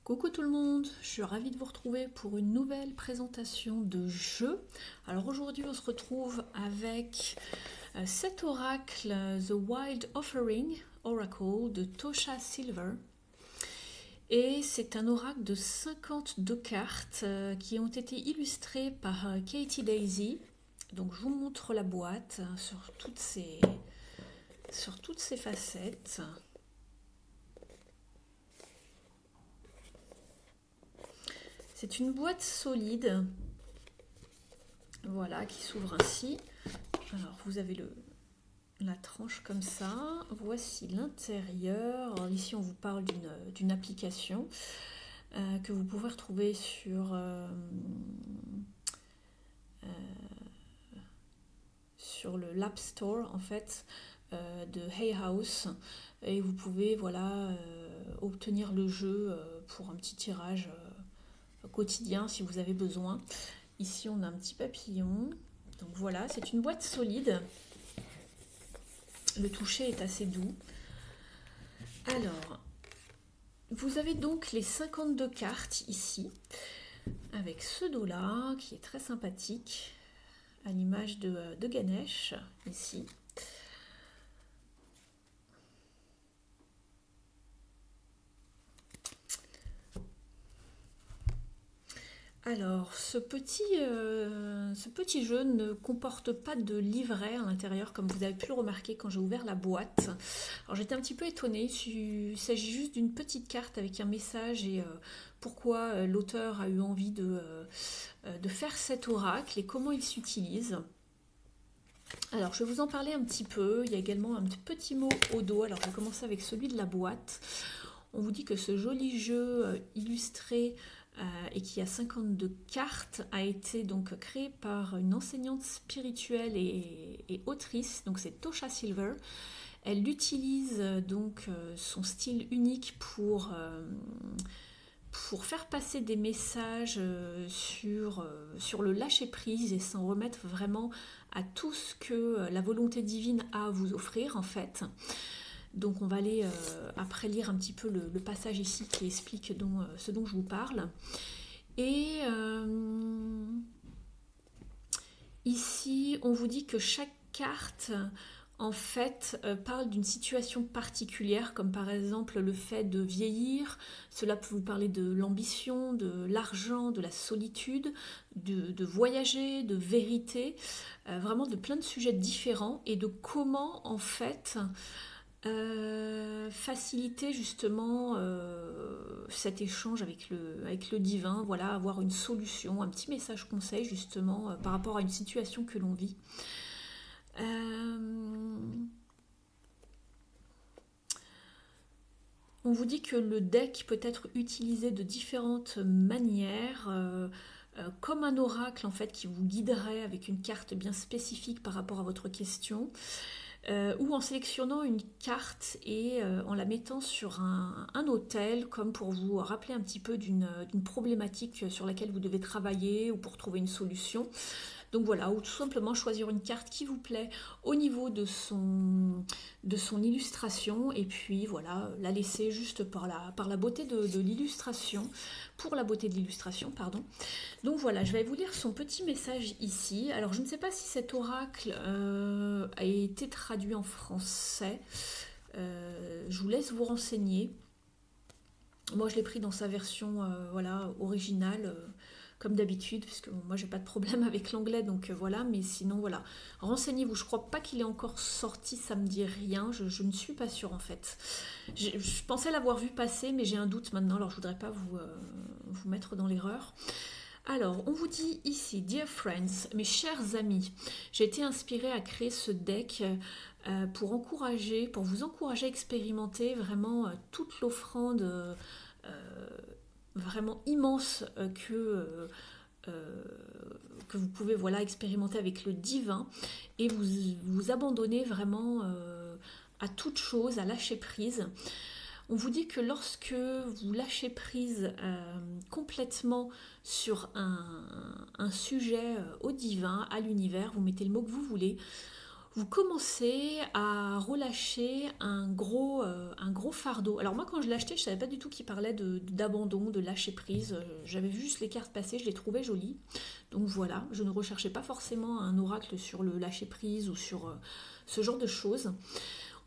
Coucou tout le monde, je suis ravie de vous retrouver pour une nouvelle présentation de jeu. Alors aujourd'hui on se retrouve avec cet oracle, The Wild Offering Oracle de Tosha Silver. Et c'est un oracle de 52 cartes qui ont été illustrées par Katie Daisy. Donc je vous montre la boîte sur toutes ses facettes. C'est une boîte solide, voilà, qui s'ouvre ainsi. Alors, vous avez la tranche comme ça. Voici l'intérieur. Alors, ici, on vous parle d'une application que vous pouvez retrouver sur l'App Store, en fait, de Hay House. Et vous pouvez, voilà, obtenir le jeu pour un petit tirage quotidien si vous avez besoin. Ici on a un petit papillon, donc voilà, c'est une boîte solide, le toucher est assez doux. Alors vous avez donc les 52 cartes ici avec ce dos là qui est très sympathique à l'image de Ganesh ici. Alors, ce petit jeu ne comporte pas de livret à l'intérieur, comme vous avez pu le remarquer quand j'ai ouvert la boîte. Alors, j'étais un petit peu étonnée. Il s'agit juste d'une petite carte avec un message et pourquoi l'auteur a eu envie de faire cet oracle et comment il s'utilise. Alors, je vais vous en parler un petit peu. Il y a également un petit mot au dos. Alors, je vais commencer avec celui de la boîte. On vous dit que ce joli jeu illustré et qui a 52 cartes, a été donc créé par une enseignante spirituelle et autrice, donc c'est Tosha Silver. Elle utilise donc son style unique pour faire passer des messages sur le lâcher-prise et s'en remettre vraiment à tout ce que la volonté divine a à vous offrir en fait. Donc on va aller après lire un petit peu le passage ici qui explique ce dont je vous parle. Et ici on vous dit que chaque carte en fait parle d'une situation particulière, comme par exemple le fait de vieillir. Cela peut vous parler de l'ambition, de l'argent, de la solitude, de voyager, de vérité, vraiment de plein de sujets différents et de comment en fait faciliter justement cet échange avec le divin, voilà, avoir une solution, un petit message conseil justement par rapport à une situation que l'on vit. On vous dit que le deck peut être utilisé de différentes manières, comme un oracle en fait qui vous guiderait avec une carte bien spécifique par rapport à votre question. Ou en sélectionnant une carte et en la mettant sur un autel, comme pour vous rappeler un petit peu d'une problématique sur laquelle vous devez travailler ou pour trouver une solution. Donc voilà, ou tout simplement choisir une carte qui vous plaît au niveau de son illustration et puis voilà, la laisser juste par la beauté de l'illustration, pour la beauté de l'illustration, pardon. Donc voilà, je vais vous lire son petit message ici. Alors je ne sais pas si cet oracle a été traduit en français. Je vous laisse vous renseigner. Moi je l'ai pris dans sa version voilà, originale. Comme d'habitude, puisque bon, moi j'ai pas de problème avec l'anglais, donc voilà, mais sinon voilà, renseignez-vous, je crois pas qu'il est encore sorti, ça me dit rien, je ne suis pas sûre en fait. Je pensais l'avoir vu passer, mais j'ai un doute maintenant, alors je voudrais pas vous mettre dans l'erreur. Alors, on vous dit ici, Dear friends, mes chers amis, j'ai été inspirée à créer ce deck pour vous encourager à expérimenter vraiment toute l'offrande vraiment immense que vous pouvez voilà, expérimenter avec le divin et vous abandonner vraiment à toute chose, à lâcher prise. On vous dit que lorsque vous lâchez prise complètement sur un sujet au divin, à l'univers, vous mettez le mot que vous voulez, vous commencez à relâcher un gros fardeau. Alors moi quand je l'ai acheté, je ne savais pas du tout qu'il parlait d'abandon, de lâcher prise. J'avais vu juste les cartes passer, je les trouvais jolies. Donc voilà, je ne recherchais pas forcément un oracle sur le lâcher prise ou sur ce genre de choses.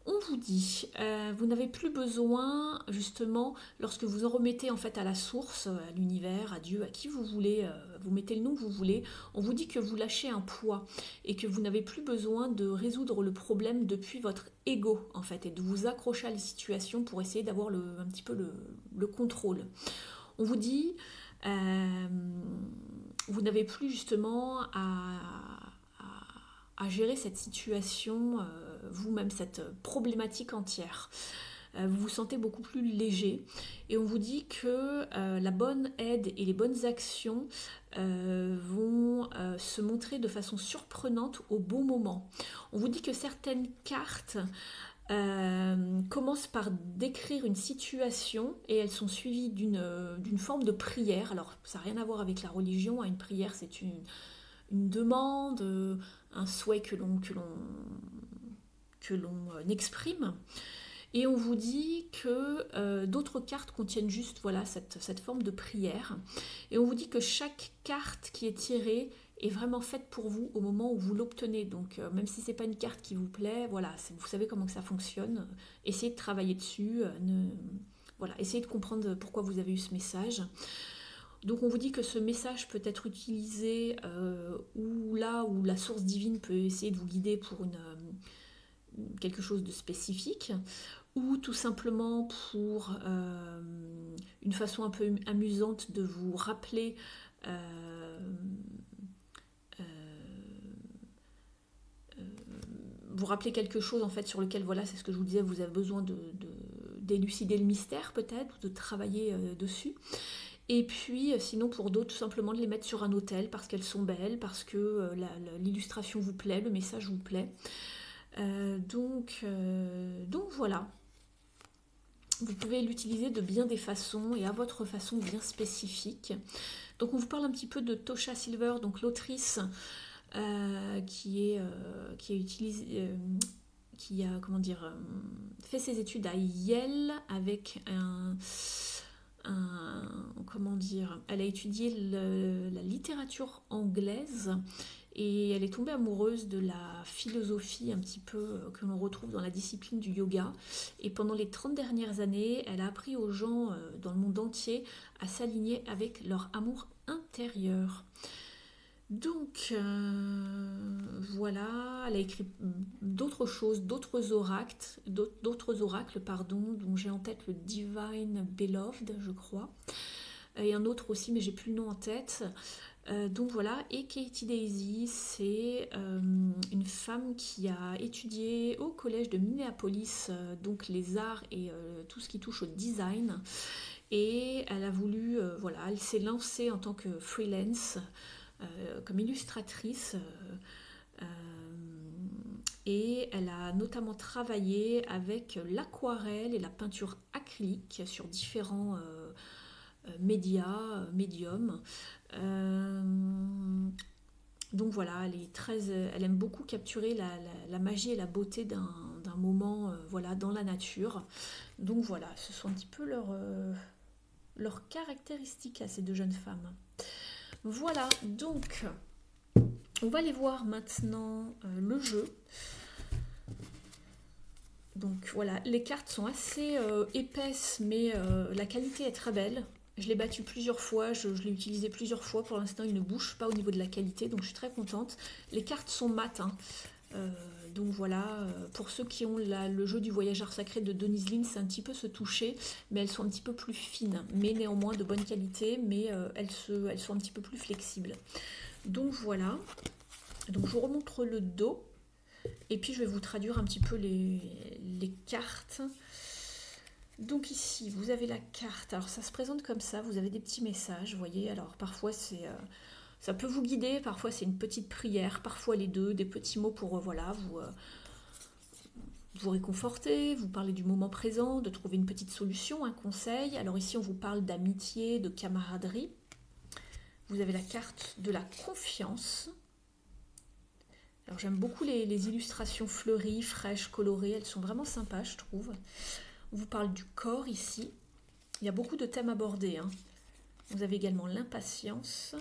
On vous dit, vous n'avez plus besoin, justement, lorsque vous en remettez en fait à la source, à l'univers, à Dieu, à qui vous voulez, vous mettez le nom que vous voulez, on vous dit que vous lâchez un poids et que vous n'avez plus besoin de résoudre le problème depuis votre ego, en fait, et de vous accrocher à la situation pour essayer d'avoir un petit peu le contrôle. On vous dit, vous n'avez plus justement à gérer cette situation vous-même, cette problématique entière. Vous vous sentez beaucoup plus léger et on vous dit que la bonne aide et les bonnes actions vont se montrer de façon surprenante au bon moment. On vous dit que certaines cartes commencent par décrire une situation et elles sont suivies d'une forme de prière. Alors ça n'a rien à voir avec la religion, hein. Une prière c'est une demande, un souhait que l'on exprime. Et on vous dit que d'autres cartes contiennent juste voilà, cette forme de prière. Et on vous dit que chaque carte qui est tirée est vraiment faite pour vous au moment où vous l'obtenez. Donc même si ce n'est pas une carte qui vous plaît, voilà, vous savez comment que ça fonctionne. Essayez de travailler dessus. Voilà, essayez de comprendre pourquoi vous avez eu ce message. Donc on vous dit que ce message peut être utilisé ou là où la source divine peut essayer de vous guider pour quelque chose de spécifique, ou tout simplement pour une façon un peu amusante de vous rappeler quelque chose en fait sur lequel, voilà, c'est ce que je vous disais, vous avez besoin d'élucider le mystère peut-être, ou de travailler dessus. Et puis, sinon, pour d'autres, tout simplement de les mettre sur un autel parce qu'elles sont belles, parce que l'illustration vous plaît, le message vous plaît. Donc voilà. Vous pouvez l'utiliser de bien des façons et à votre façon bien spécifique. Donc on vous parle un petit peu de Tosha Silver, donc l'autrice qui a fait ses études à Yale avec elle a étudié la littérature anglaise et elle est tombée amoureuse de la philosophie un petit peu que l'on retrouve dans la discipline du yoga. Et pendant les 30 dernières années, elle a appris aux gens dans le monde entier à s'aligner avec leur amour intérieur. Donc voilà, elle a écrit d'autres choses, d'autres oracles, dont j'ai en tête le Divine Beloved, je crois, et un autre aussi, mais j'ai plus le nom en tête. Donc voilà, et Katie Daisy, c'est une femme qui a étudié au collège de Minneapolis, donc les arts et tout ce qui touche au design, et elle a voulu, elle s'est lancée en tant que freelance, comme illustratrice, et elle a notamment travaillé avec l'aquarelle et la peinture acrylique sur différents médiums. Donc voilà, elle aime beaucoup capturer la magie et la beauté d'un moment dans la nature. Donc voilà, ce sont un petit peu leurs caractéristiques à ces deux jeunes femmes. Voilà, donc on va aller voir maintenant le jeu. Donc voilà, les cartes sont assez épaisses, mais la qualité est très belle. Je l'ai battu plusieurs fois, je l'ai utilisé plusieurs fois. Pour l'instant, il ne bouge pas au niveau de la qualité, donc je suis très contente. Les cartes sont mates, hein. Donc voilà, pour ceux qui ont le jeu du voyageur sacré de Denise Linn, c'est un petit peu se toucher, mais elles sont un petit peu plus fines, mais néanmoins de bonne qualité, mais elles sont un petit peu plus flexibles. Donc voilà, donc je vous remontre le dos, et puis je vais vous traduire un petit peu les cartes. Donc ici, vous avez la carte, alors ça se présente comme ça, vous avez des petits messages, vous voyez, alors parfois ça peut vous guider, parfois c'est une petite prière, parfois les deux, des petits mots pour vous réconforter, vous parler du moment présent, de trouver une petite solution, un conseil. Alors ici on vous parle d'amitié, de camaraderie. Vous avez la carte de la confiance, Alors j'aime beaucoup les illustrations fleuries, fraîches, colorées, elles sont vraiment sympas je trouve. On vous parle du corps ici, il y a beaucoup de thèmes abordés, hein. Vous avez également l'impatience.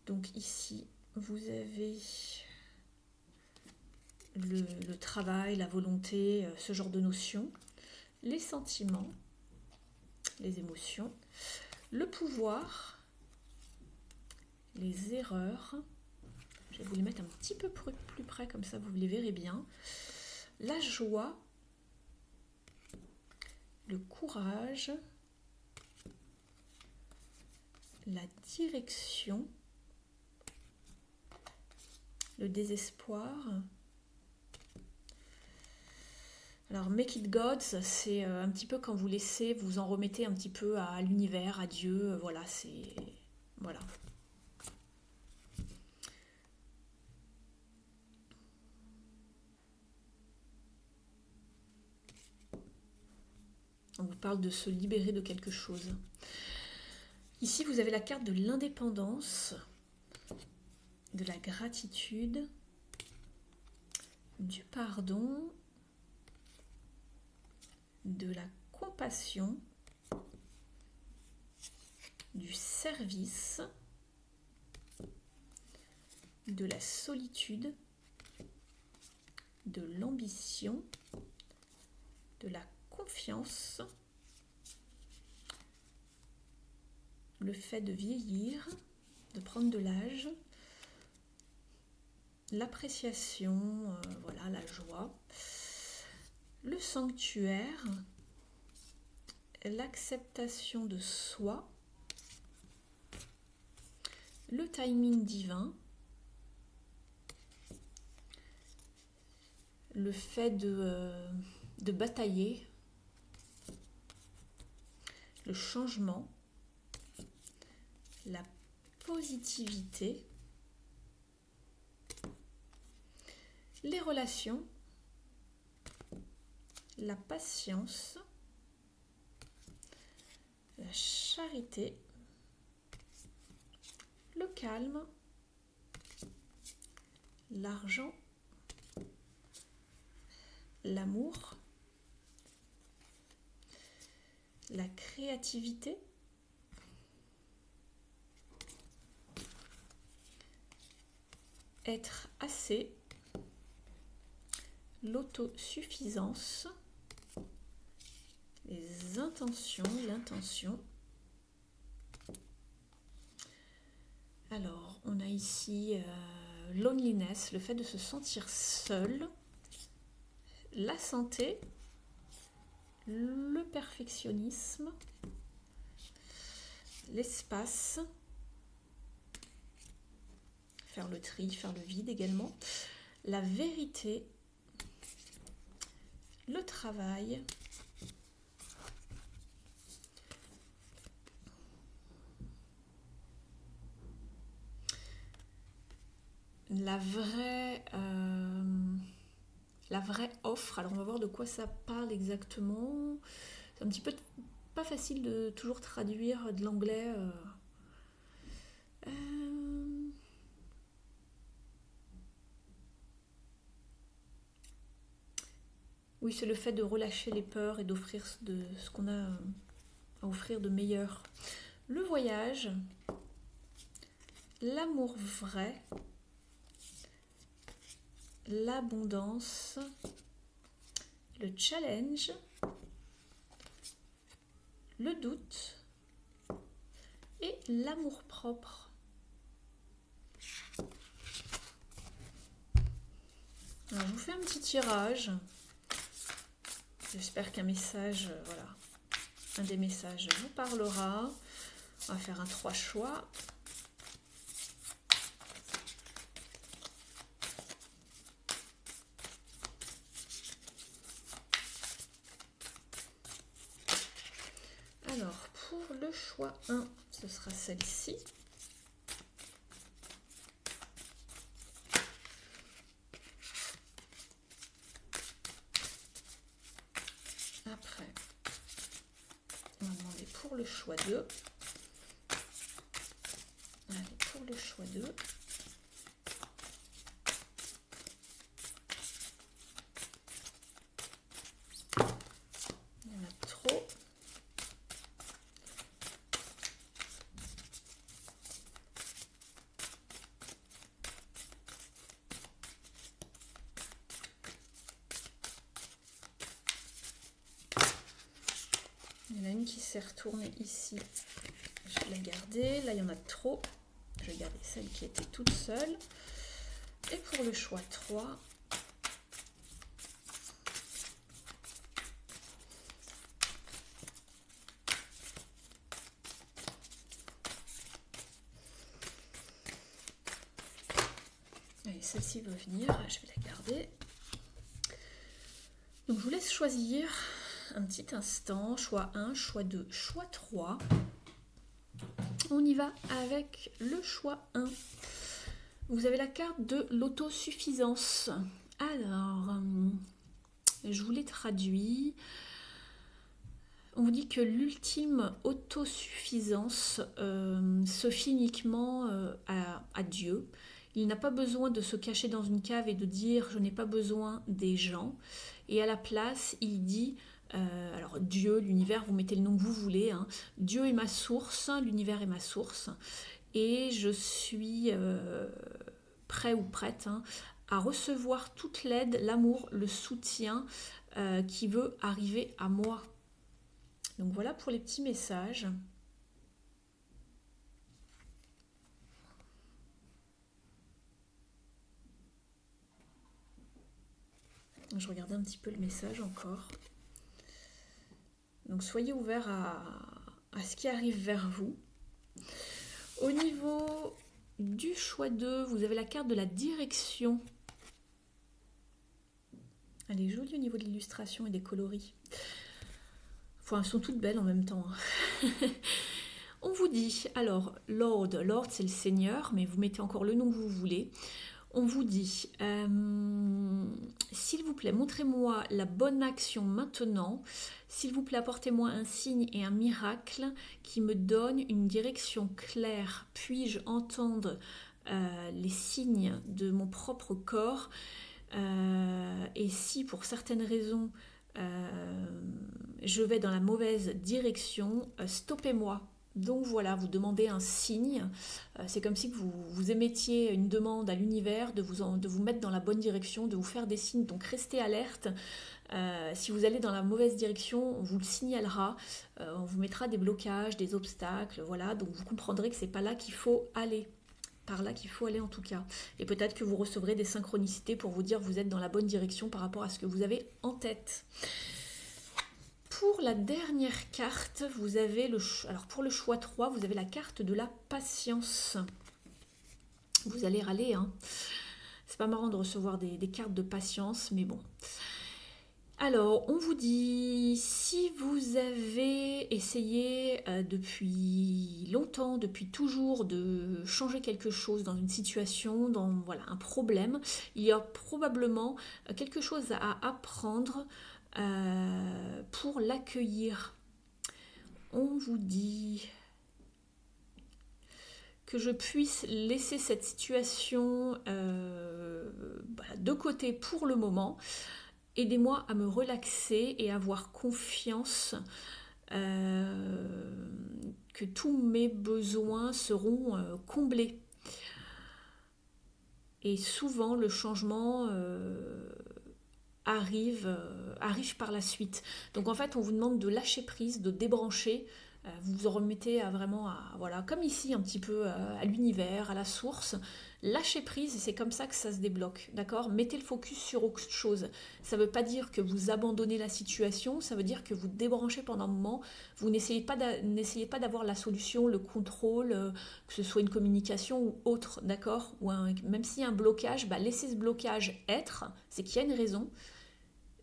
Donc ici vous avez le travail, la volonté, ce genre de notions, les sentiments, les émotions, le pouvoir, les erreurs. Je vais vous les mettre un petit peu plus près, comme ça vous les verrez bien. La joie, le courage, la direction, le désespoir. Alors, make it gods, c'est un petit peu quand vous laissez, vous en remettez un petit peu à l'univers, à Dieu, voilà, c'est... Voilà. On vous parle de se libérer de quelque chose. Ici, vous avez la carte de l'indépendance, de la gratitude, du pardon, de la compassion, du service, de la solitude, de l'ambition, de la confiance, le fait de vieillir, de prendre de l'âge, l'appréciation, voilà, la joie, le sanctuaire, l'acceptation de soi, le timing divin, le fait de batailler, le changement, la positivité, les relations, la patience, la charité, le calme, l'argent, l'amour, la créativité, être assez, l'autosuffisance, les intentions, l'intention. Alors, on a ici loneliness, le fait de se sentir seul, la santé, le perfectionnisme, l'espace, faire le tri, faire le vide également, la vérité, le travail, la vraie offre. Alors on va voir de quoi ça parle exactement. C'est un petit peu pas facile de toujours traduire de l'anglais. Oui, c'est le fait de relâcher les peurs et d'offrir ce qu'on a à offrir de meilleur. Le voyage, l'amour vrai, l'abondance, le challenge, le doute et l'amour-propre. Alors, je vous fais un petit tirage. J'espère qu'un message, voilà, un des messages vous parlera. On va faire un 3 choix. Alors, pour le choix 1, ce sera celle-ci. Après, on va demander pour le choix 2. Allez, pour le choix 2. Il y en a une qui s'est retournée ici. Je vais la garder. Là, il y en a trop. Je vais garder celle qui était toute seule. Et pour le choix 3, allez, celle-ci va venir. Je vais la garder. Donc, je vous laisse choisir un petit instant. Choix 1, choix 2, choix 3. On y va avec le choix 1. Vous avez la carte de l'autosuffisance. Alors, je vous l'ai traduit. On vous dit que l'ultime autosuffisance se fie uniquement à Dieu. Il n'a pas besoin de se cacher dans une cave et de dire « je n'ai pas besoin des gens ». Et à la place, il dit alors Dieu, l'univers, vous mettez le nom que vous voulez. Hein. Dieu est ma source, l'univers est ma source. Et je suis prêt ou prête à recevoir toute l'aide, l'amour, le soutien qui veut arriver à moi. Donc voilà pour les petits messages. Je regardais un petit peu le message encore. Donc soyez ouverts à ce qui arrive vers vous. Au niveau du choix 2, vous avez la carte de la direction. Elle est jolie au niveau de l'illustration et des coloris. Enfin, elles sont toutes belles en même temps. On vous dit, alors, Lord c'est le Seigneur, mais vous mettez encore le nom que vous voulez. On vous dit, s'il vous plaît, montrez-moi la bonne action maintenant. S'il vous plaît, apportez-moi un signe et un miracle qui me donne une direction claire. Puis-je entendre les signes de mon propre corps et si, pour certaines raisons, je vais dans la mauvaise direction, stoppez-moi. Donc voilà, vous demandez un signe, c'est comme si vous émettiez une demande à l'univers de vous mettre dans la bonne direction, de vous faire des signes, donc restez alerte. Si vous allez dans la mauvaise direction, on vous le signalera, on vous mettra des blocages, des obstacles, voilà, donc vous comprendrez que c'est pas là qu'il faut aller. Par là qu'il faut aller en tout cas. Et peut-être que vous recevrez des synchronicités pour vous dire que vous êtes dans la bonne direction par rapport à ce que vous avez en tête. Pour la dernière carte, vous avez alors pour le choix 3, vous avez la carte de la patience. Vous allez râler, hein. C'est pas marrant de recevoir des cartes de patience, mais bon. Alors, on vous dit, si vous avez essayé depuis longtemps, depuis toujours, de changer quelque chose dans une situation, dans voilà, un problème, il y a probablement quelque chose à apprendre pour l'accueillir. On vous dit que je puisse laisser cette situation de côté pour le moment. Aidez-moi à me relaxer et à avoir confiance que tous mes besoins seront comblés. Et souvent, le changement arrive par la suite. Donc en fait, on vous demande de lâcher prise, de débrancher. Vous vous remettez voilà, comme ici, un petit peu à l'univers, à la source. Lâchez prise et c'est comme ça que ça se débloque, d'accord? Mettez le focus sur autre chose. Ça ne veut pas dire que vous abandonnez la situation, ça veut dire que vous débranchez pendant un moment. Vous n'essayez pas d'avoir la solution, le contrôle, que ce soit une communication ou autre, d'accord? Même s'il y a un blocage, laissez ce blocage être, c'est qu'il y a une raison.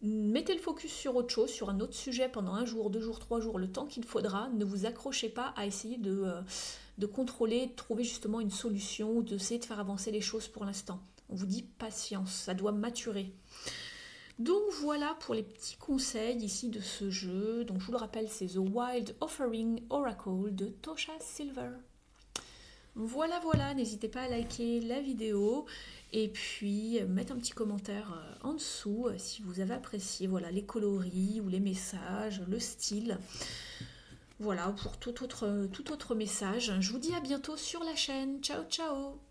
Mettez le focus sur autre chose, sur un autre sujet pendant 1 jour, 2 jours, 3 jours, le temps qu'il faudra. Ne vous accrochez pas à essayer de contrôler, de trouver justement une solution ou d'essayer de faire avancer les choses pour l'instant. On vous dit patience, ça doit maturer. Donc voilà pour les petits conseils ici de ce jeu. Donc je vous le rappelle, c'est The Wild Offering Oracle de Tosha Silver. Voilà, n'hésitez pas à liker la vidéo et puis mettre un petit commentaire en dessous si vous avez apprécié les coloris ou les messages, le style. Voilà, pour tout autre message. Je vous dis à bientôt sur la chaîne. Ciao, ciao!